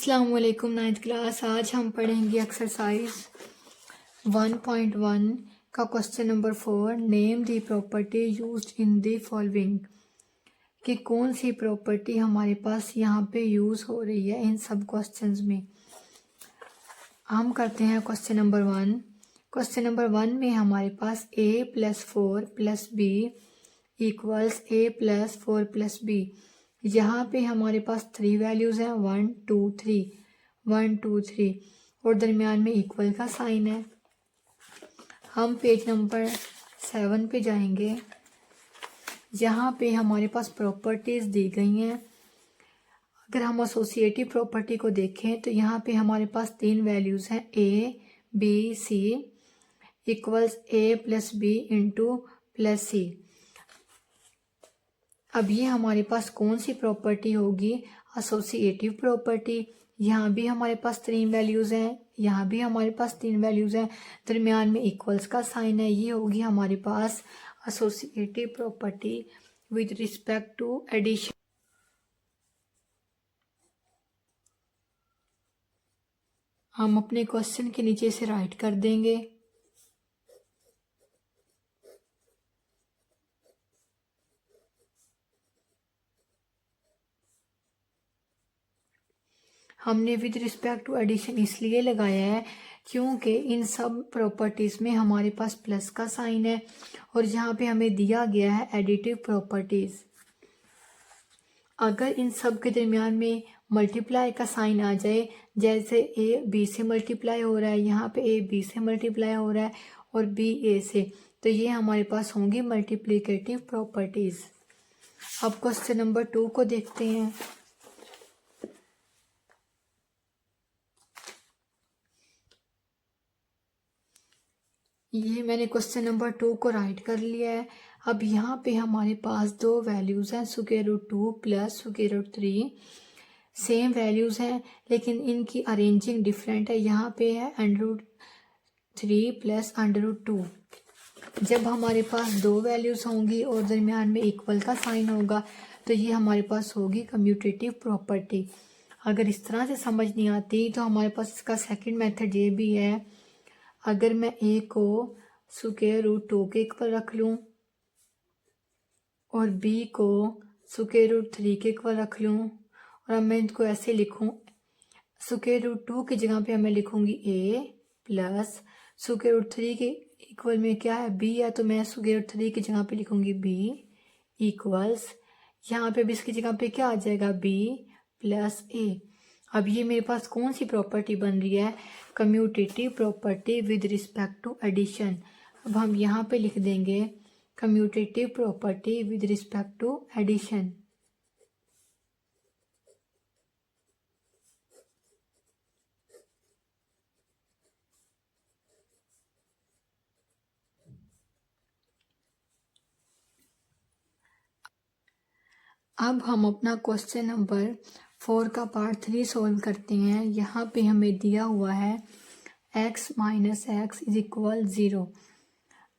अस्सलाम वालेकुम। 9th class. आज हम पढ़ेंगे एक्सरसाइज 1.1 का question number 4। Name the property used in the following, कि कौन सी प्रॉपर्टी हमारे पास यहाँ पे यूज़ हो रही है इन सब क्वेश्चंस में। हम करते हैं क्वेश्चन नंबर 1। क्वेश्चन नंबर 1 में हमारे पास a+4+b इक्वल्स a+4+b। यहाँ पे हमारे पास 3 वैल्यूज़ हैं 1 2 3 1 2 3 और दरमियान में इक्वल का साइन है। हम पेज नंबर 7 पे जाएंगे। यहाँ पे हमारे पास प्रॉपर्टीज़ दी गई हैं। अगर हम एसोसिएटिव प्रॉपर्टी को देखें तो यहाँ पे हमारे पास 3 वैल्यूज़ हैं a b c equals a+b into +c। अब ये हमारे पास कौन सी प्रॉपर्टी होगी? Associative property. यहाँ भी हमारे पास 3 वैल्यूज़ हैं, यहाँ भी हमारे पास 3 वैल्यूज़ हैं, दरमियान में इक्वल्स का साइन है। ये होगी हमारे पास associative property with respect to addition. हम अपने क्वेश्चन के नीचे से राइट कर देंगे। हमने विद रिस्पेक्ट टू एडिशन इसलिए लगाया है क्योंकि इन सब प्रॉपर्टीज़ में हमारे पास प्लस का साइन है और यहाँ पे हमें दिया गया है एडिटिव प्रॉपर्टीज़। अगर इन सब के दरमियान में मल्टीप्लाई का साइन आ जाए, जैसे ए बी से मल्टीप्लाई हो रहा है, यहाँ पे ए बी से मल्टीप्लाई हो रहा है और बी ए से, तो ये हमारे पास होंगी मल्टीप्लिकेटिव प्रॉपर्टीज़। अब क्वेश्चन नंबर 2 को देखते हैं। ये मैंने क्वेश्चन नंबर 2 को राइट कर लिया है। अब यहाँ पे हमारे पास 2 वैल्यूज़ हैं √2 प्लस √3। सेम वैल्यूज़ हैं लेकिन इनकी अरेंजिंग डिफरेंट है। यहाँ पे है √3 प्लस √2। जब हमारे पास 2 वैल्यूज़ होंगी और दरमियान में इक्वल का साइन होगा तो ये हमारे पास होगी कम्यूटेटिव प्रॉपर्टी। अगर इस तरह से समझ नहीं आती तो हमारे पास इसका सेकंड मेथड ये भी है। अगर मैं a को √2 के इक्वल रख लूँ और b को √3 के इक्वल रख लूँ और अब मैं इनको ऐसे लिखूँ, √2 की जगह पे मैं लिखूँगी a प्लस √3 के इक्वल में क्या है b है, तो मैं √3 की जगह पे लिखूँगी b इक्वल्स, यहाँ पे भी इसकी जगह पे क्या आ जाएगा b प्लस a। अब ये मेरे पास कौन सी प्रॉपर्टी बन रही है? Commutative property with respect to addition. अब हम यहाँ पे लिख देंगे commutative property with respect to addition. अब हम अपना क्वेश्चन नंबर 4 का पार्ट 3 सॉल्व करते हैं। यहाँ पे हमें दिया हुआ है x minus x is equal 0।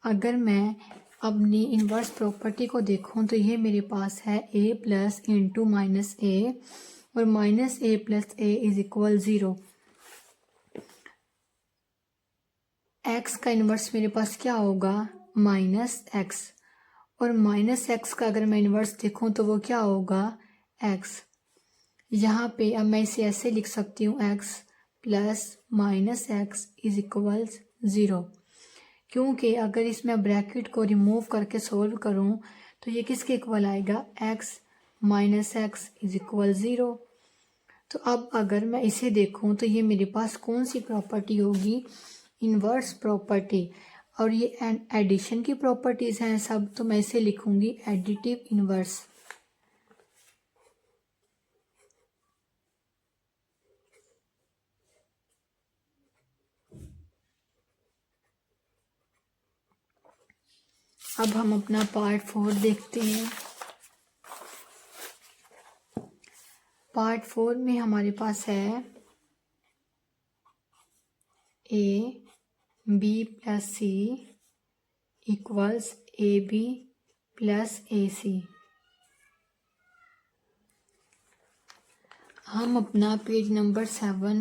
अगर मैं अपनी इन्वर्स प्रॉपर्टी को देखूं तो ये मेरे पास है a प्लस इंटू माइनस ए और minus A plus A is equal 0। x का इन्वर्स मेरे पास क्या होगा? माइनस एक्स, और माइनस एक्स का अगर मैं इन्वर्स देखूं तो वो क्या होगा? x। यहाँ पे अब मैं इसे ऐसे लिख सकती हूँ x plus minus x is equals 0, क्योंकि अगर इसमें ब्रैकेट को रिमूव करके सोल्व करूँ तो ये किसके इक्वल आएगा? x minus x is equal 0। तो अब अगर मैं इसे देखूँ तो ये मेरे पास कौन सी प्रॉपर्टी होगी? Inverse property. और ये एडिशन की प्रॉपर्टीज़ हैं सब, तो मैं इसे लिखूँगी एडिटिव इन्वर्स। अब हम अपना पार्ट 4 देखते हैं। पार्ट 4 में हमारे पास है a b plus c equals ab plus ac। हम अपना पेज नंबर 7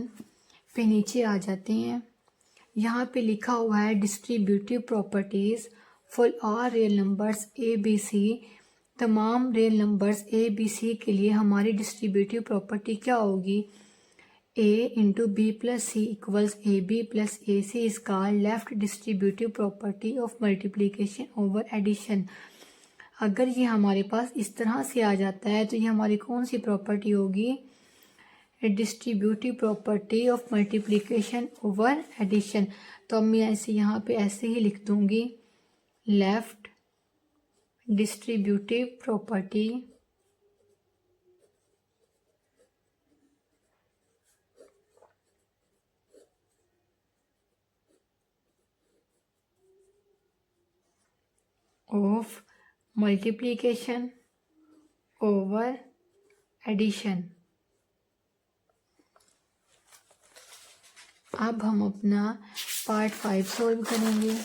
पे नीचे आ जाते हैं। यहाँ पे लिखा हुआ है distributive properties for all real numbers A B C. तमाम real numbers A B C के लिए हमारी डिस्ट्रीब्यूटिव प्रॉपर्टी क्या होगी? a into B plus C equals A B plus A C is called left distributive property of multiplication over addition. अगर ये हमारे पास इस तरह से आ जाता है तो ये हमारी कौन सी प्रॉपर्टी होगी? Distributive property of multiplication over addition. तो अब मैं ऐसे यहाँ पे ऐसे ही लिख दूंगी, left distributive property of multiplication over addition. अब हम अपना पार्ट 5 सॉल्व करेंगे।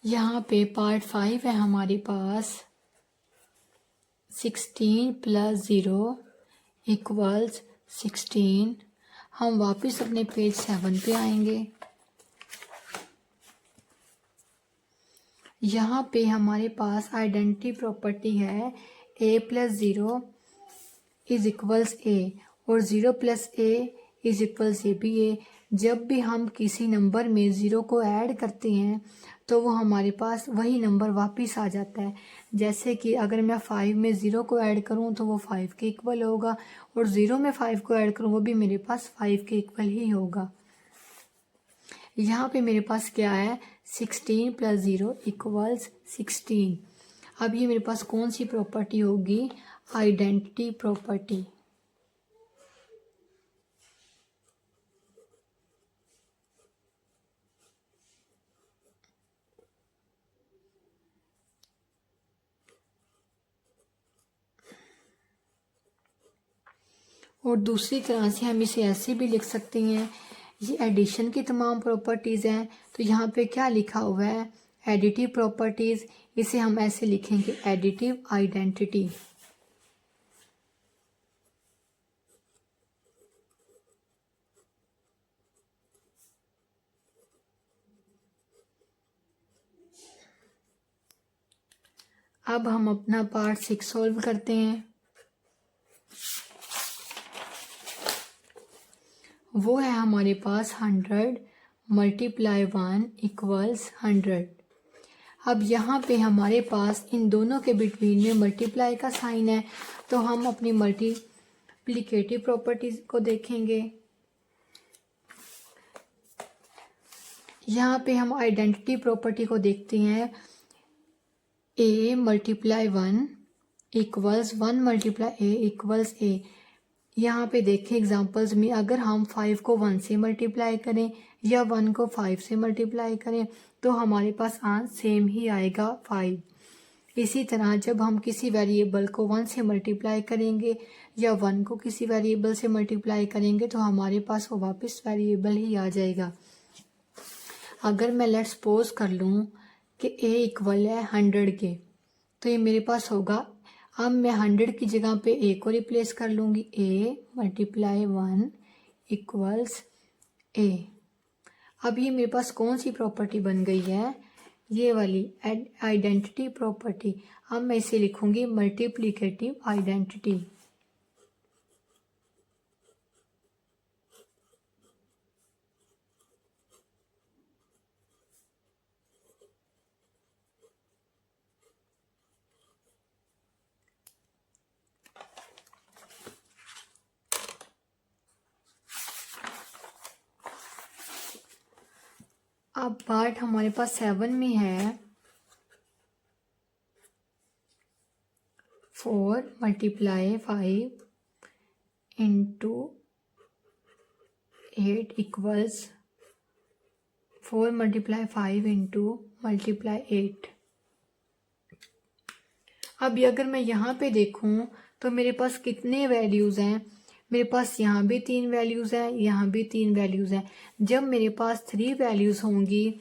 यहाँ पे पार्ट 5 है हमारे पास 16 प्लस 0 इक्वल्स 16। हम वापस अपने पेज 7 पे आएंगे। यहाँ पे हमारे पास आइडेंटिटी प्रॉपर्टी है a plus 0 is equals a और 0 plus a is equals A B A. जब भी हम किसी नंबर में 0 को ऐड करते हैं तो वो हमारे पास वही नंबर वापस आ जाता है। जैसे कि अगर मैं 5 में 0 को ऐड करूँ तो वो 5 के इक्वल होगा और 0 में 5 को ऐड करूँ वो भी मेरे पास 5 के इक्वल ही होगा। यहाँ पे मेरे पास क्या है? 16 प्लस 0 इक्वल्स 16। अब ये मेरे पास कौन सी प्रॉपर्टी होगी? Identity property. और दूसरी तरह से हम इसे ऐसे भी लिख सकते हैं, ये एडिशन की तमाम प्रॉपर्टीज़ हैं। तो यहाँ पे क्या लिखा हुआ है? Additive properties. इसे हम ऐसे लिखेंगे, एडिटिव आइडेंटिटी। अब हम अपना पार्ट 6 सॉल्व करते हैं। वो है हमारे पास 100 मल्टीप्लाई 1 इक्वल्स 100। अब यहाँ पे हमारे पास इन दोनों के बिटवीन में मल्टीप्लाई का साइन है, तो हम अपनी मल्टीप्लिकेटिव प्रॉपर्टीज को देखेंगे। यहाँ पे हम आइडेंटिटी प्रॉपर्टी को देखते हैं, a multiply 1 equals 1 multiply a equals a। यहाँ पे देखें एग्जांपल्स में, अगर हम 5 को 1 से मल्टीप्लाई करें या 1 को 5 से मल्टीप्लाई करें तो हमारे पास आंसर सेम ही आएगा 5। इसी तरह जब हम किसी वेरिएबल को 1 से मल्टीप्लाई करेंगे या 1 को किसी वेरिएबल से मल्टीप्लाई करेंगे तो हमारे पास वो वापस वेरिएबल ही आ जाएगा। अगर मैं लेट्स सपोज कर लूँ कि a इक्वल है 100 के, तो ये मेरे पास होगा, अब मैं 100 की जगह पे a को रिप्लेस कर लूँगी, a मल्टीप्लाई 1 इक्वल्स a। अब ये मेरे पास कौन सी प्रॉपर्टी बन गई है? ये वाली आइडेंटिटी प्रॉपर्टी। अब मैं इसे लिखूँगी मल्टीप्लिकेटिव आइडेंटिटी। अब पार्ट हमारे पास 7 में है 4 multiply 5 into 8 equals 4 multiply 5 into multiply 8। अब अगर मैं यहाँ पे देखूँ तो मेरे पास कितने वैल्यूज़ हैं? मेरे पास यहाँ भी 3 वैल्यूज़ हैं, यहाँ भी 3 वैल्यूज़ हैं। जब मेरे पास 3 वैल्यूज़ होंगी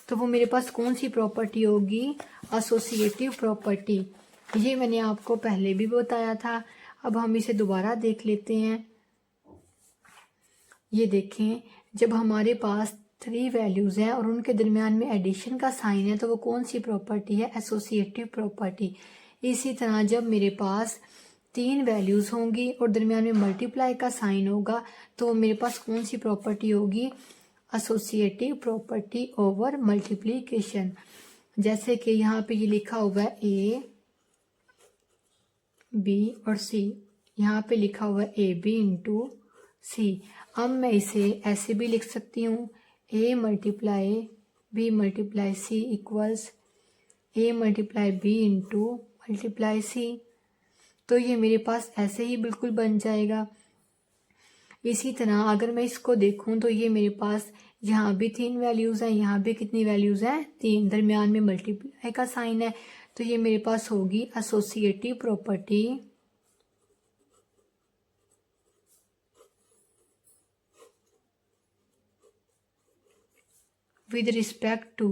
तो वो मेरे पास कौन सी प्रॉपर्टी होगी? Associative property. ये मैंने आपको पहले भी बताया था। अब हम इसे दोबारा देख लेते हैं। ये देखें, जब हमारे पास 3 वैल्यूज़ हैं और उनके दरमियान में एडिशन का साइन है तो वो कौन सी प्रॉपर्टी है? Associative property. इसी तरह जब मेरे पास 3 वैल्यूज़ होंगी और दरमियान में मल्टीप्लाई का साइन होगा तो मेरे पास कौन सी प्रॉपर्टी होगी? Associative property over multiplication. जैसे कि यहाँ पे ये लिखा हुआ है ए बी और सी, यहाँ पे लिखा हुआ है ए बी इंटू सी। अब मैं इसे ऐसे भी लिख सकती हूँ, ए multiply B multiply C equals ए multiply B into multiply C. तो ये मेरे पास ऐसे ही बिल्कुल बन जाएगा। इसी तरह अगर मैं इसको देखूं तो ये मेरे पास यहाँ भी 3 वैल्यूज़ हैं, यहाँ भी कितनी वैल्यूज़ हैं? 3। दरमियान में मल्टीप्लाई का साइन है तो ये मेरे पास होगी associative property with respect to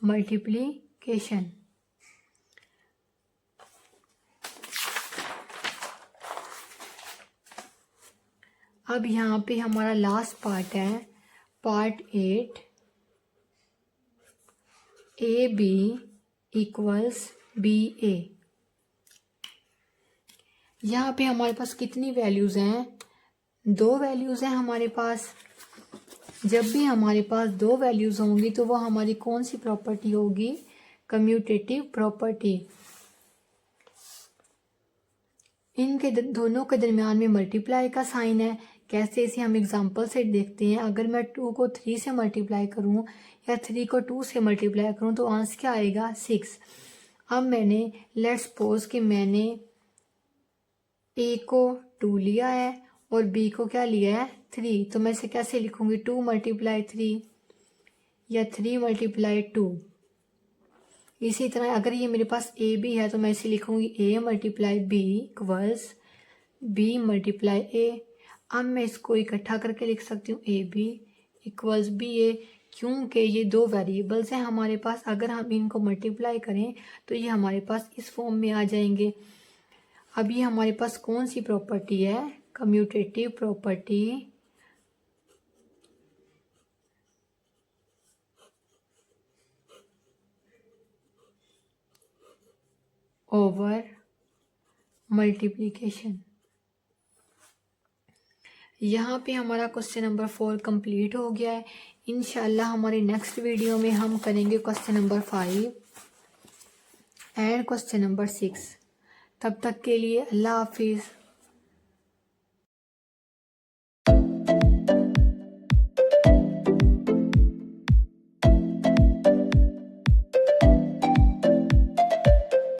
multiplication। अब यहाँ पे हमारा लास्ट पार्ट है, part 8, A B equals B A. यहाँ पे हमारे पास कितनी वैल्यूज़ हैं? 2 वैल्यूज़ हैं हमारे पास। जब भी हमारे पास 2 वैल्यूज़ होंगी तो वो हमारी कौन सी प्रॉपर्टी होगी? Commutative property. इनके दोनों के दरमियान में मल्टीप्लाई का साइन है। कैसे? इसे हम एग्जांपल से देखते हैं। अगर मैं 2 को 3 से मल्टीप्लाई करूं या 3 को 2 से मल्टीप्लाई करूं तो आंसर क्या आएगा? 6। अब मैंने लेट्स सपोज कि मैंने ए को 2 लिया है और बी को क्या लिया है? 3। तो मैं इसे कैसे लिखूंगी? 2 मल्टीप्लाई 3 या 3 मल्टीप्लाई 2। इसी तरह अगर ये मेरे पास ए बी है तो मैं इसे लिखूंगी A multiply B equals B multiply A. अब मैं इसको इकट्ठा करके लिख सकती हूँ A B equals B A, क्योंकि ये 2 वेरिएबल्स हैं हमारे पास। अगर हम इनको मल्टीप्लाई करें तो ये हमारे पास इस फॉर्म में आ जाएंगे। अब ये हमारे पास कौन सी प्रॉपर्टी है? Commutative property over multiplication. यहाँ पे हमारा क्वेश्चन नंबर 4 कंप्लीट हो गया है। इंशाल्लाह हमारे नेक्स्ट वीडियो में हम करेंगे question number 5 and question number 6। तब तक के लिए अल्लाह हाफिज़।